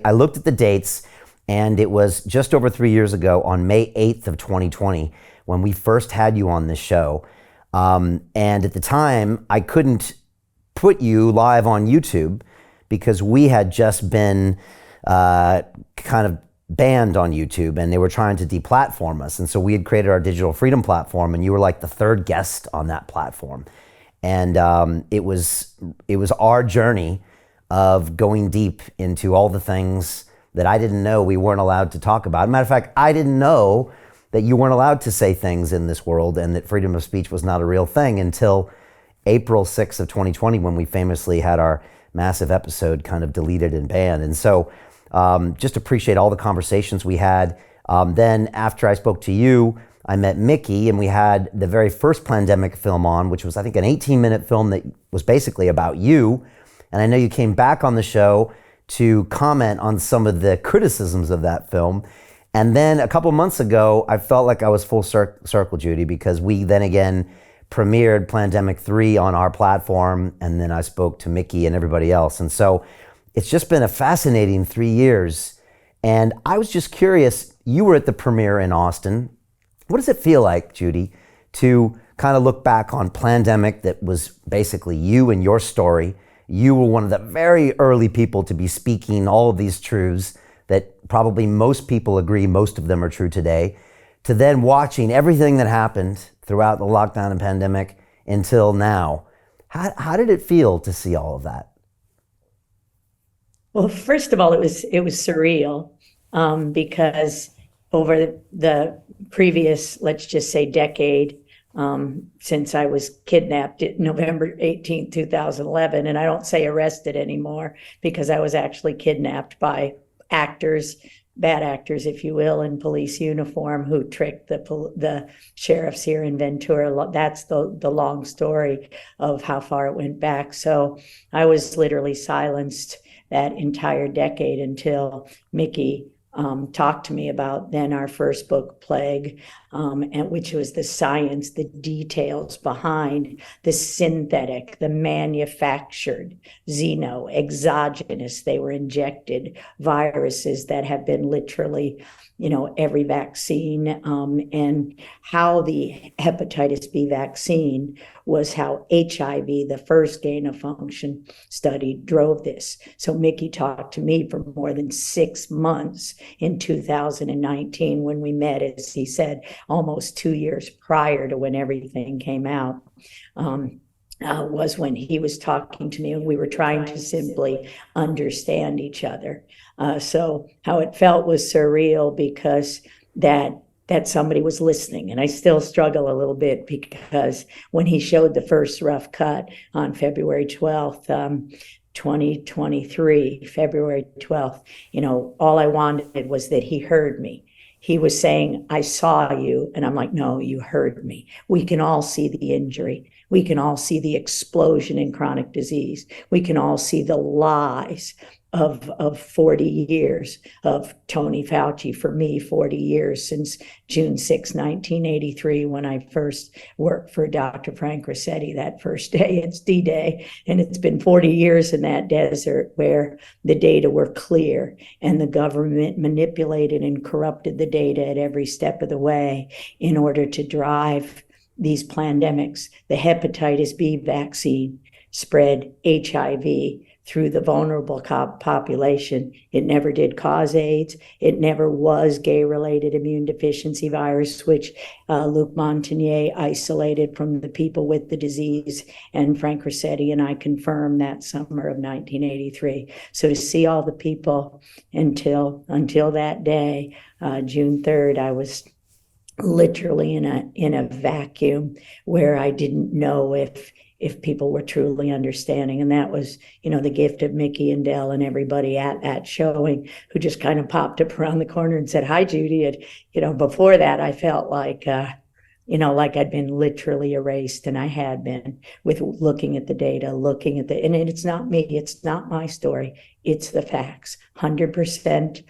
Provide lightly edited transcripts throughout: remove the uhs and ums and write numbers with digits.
I looked at the dates, and it was just over 3 years ago on May 8th of 2020 when we first had you on this show. And at the time, I couldn't put you live on YouTube because we had just been kind of banned on YouTube, and they were trying to deplatform us. And so we had created our digital freedom platform, and you were like the third guest on that platform. And it was our journey of going deep into all the things that I didn't know we weren't allowed to talk about. Matter of fact, I didn't know that you weren't allowed to say things in this world and that freedom of speech was not a real thing until April 6th of 2020, when we famously had our massive episode kind of deleted and banned. And so just appreciate all the conversations we had. Then after I spoke to you, I met Mickey, and we had the very first Plandemic film on, which was, I think, an 18-minute film that was basically about you. And I know you came back on the show to comment on some of the criticisms of that film. And then a couple months ago, I felt like I was full circle, Judy, because we then again premiered Plandemic 3 on our platform, and then I spoke to Mickey and everybody else. And so it's just been a fascinating 3 years. And I was just curious, you were at the premiere in Austin. What does it feel like, Judy, to kind of look back on Plandemic that was basically you and your story? You were one of the very early people to be speaking all of these truths that probably most people agree most of them are true today, to then watching everything that happened throughout the lockdown and pandemic until now. How did it feel to see all of that? Well, first of all, it was surreal because over the previous, let's just say, decade, since I was kidnapped November 18th, 2011, and I don't say arrested anymore because I was actually kidnapped by actors, bad actors, if you will, in police uniform who tricked the sheriffs here in Ventura. That's the long story of how far it went back. So I was literally silenced that entire decade until Mickey talked to me about then our first book, Plague, and which was the science, the details behind the synthetic, the manufactured, exogenous, they were injected viruses that have been literally, every vaccine, and how the hepatitis B vaccine was how HIV, the first gain of function study, drove this. So Mickey talked to me for more than 6 months in 2019 when we met, as he said, almost 2 years prior to when everything came out. Was when he was talking to me, and we were trying to simply understand each other. So how it felt was surreal because that somebody was listening. And I still struggle a little bit because when he showed the first rough cut on February 12th, 2023, February 12th, all I wanted was that he heard me. He was saying, I saw you. And I'm like, no, you heard me. We can all see the injury. We can all see the explosion in chronic disease. We can all see the lies of 40 years of Tony Fauci. For me, 40 years since June 6, 1983, when I first worked for Dr. Frank Rossetti. That first day, it's D-Day. And it's been 40 years in that desert where the data were clear and the government manipulated and corrupted the data at every step of the way in order to drive these pandemics. The hepatitis B vaccine spread HIV through the vulnerable population. It never did cause AIDS. It never was gay-related immune deficiency virus, which Luc Montagnier isolated from the people with the disease, and Frank Rossetti and I confirmed that summer of 1983. So to see all the people until that day, June 3rd, I was literally in a vacuum where I didn't know if people were truly understanding. And that was, the gift of Mickey and Dell and everybody at that showing who just kind of popped up around the corner and said, hi, Judy. And, before that, I felt like, like I'd been literally erased, and I had been, with looking at the data, and it's not me, it's not my story, it's the facts, 100%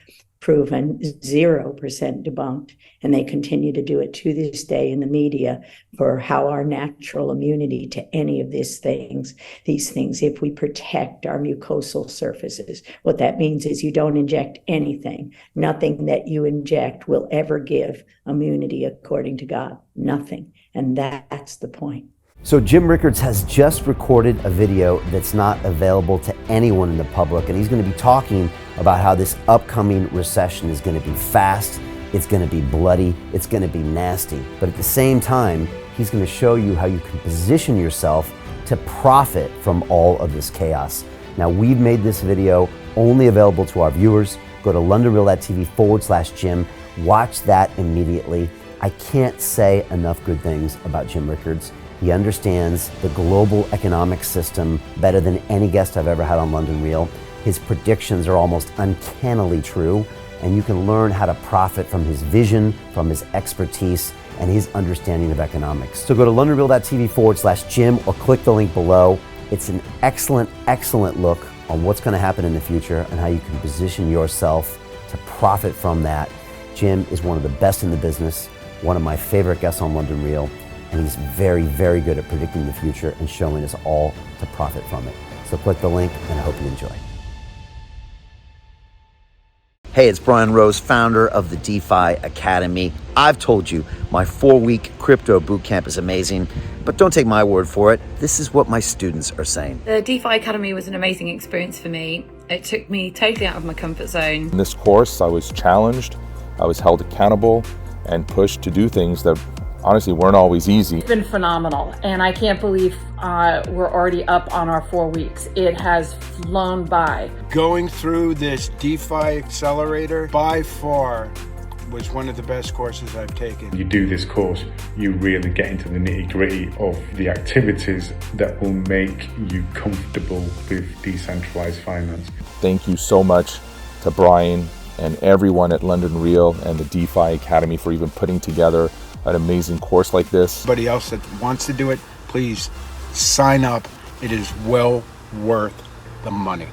proven, 0% debunked, and they continue to do it to this day in the media for how our natural immunity to any of these things, if we protect our mucosal surfaces. What that means is you don't inject anything. Nothing that you inject will ever give immunity according to God. Nothing. And that's the point. So Jim Rickards has just recorded a video that's not available to anyone in the public, and he's going to be talking about how this upcoming recession is going to be fast, it's going to be bloody, it's going to be nasty. But at the same time, he's going to show you how you can position yourself to profit from all of this chaos. Now, we've made this video only available to our viewers. Go to londonreal.tv/Jim. Watch that immediately. I can't say enough good things about Jim Rickards. He understands the global economic system better than any guest I've ever had on London Real. His predictions are almost uncannily true, and you can learn how to profit from his vision, from his expertise, and his understanding of economics. So go to londonreal.tv/Jim or click the link below. It's an excellent, excellent look on what's going to happen in the future and how you can position yourself to profit from that. Jim is one of the best in the business, one of my favorite guests on London Real, and he's very, very good at predicting the future and showing us all to profit from it. So click the link, and I hope you enjoy. Hey, it's Brian Rose, founder of the DeFi Academy. I've told you my 4-week crypto bootcamp is amazing, but don't take my word for it. This is what my students are saying. The DeFi Academy was an amazing experience for me. It took me totally out of my comfort zone. In this course, I was challenged, I was held accountable, and pushed to do things that honestly weren't always easy. It's been phenomenal, and I can't believe we're already up on our 4 weeks. It has flown by. Going through this DeFi accelerator by far was one of the best courses I've taken. You do this course, you really get into the nitty-gritty of the activities that will make you comfortable with decentralized finance. Thank you so much to Brian and everyone at London Real and the DeFi Academy for even putting together an amazing course like this. Anybody else that wants to do it, please sign up. It is well worth the money.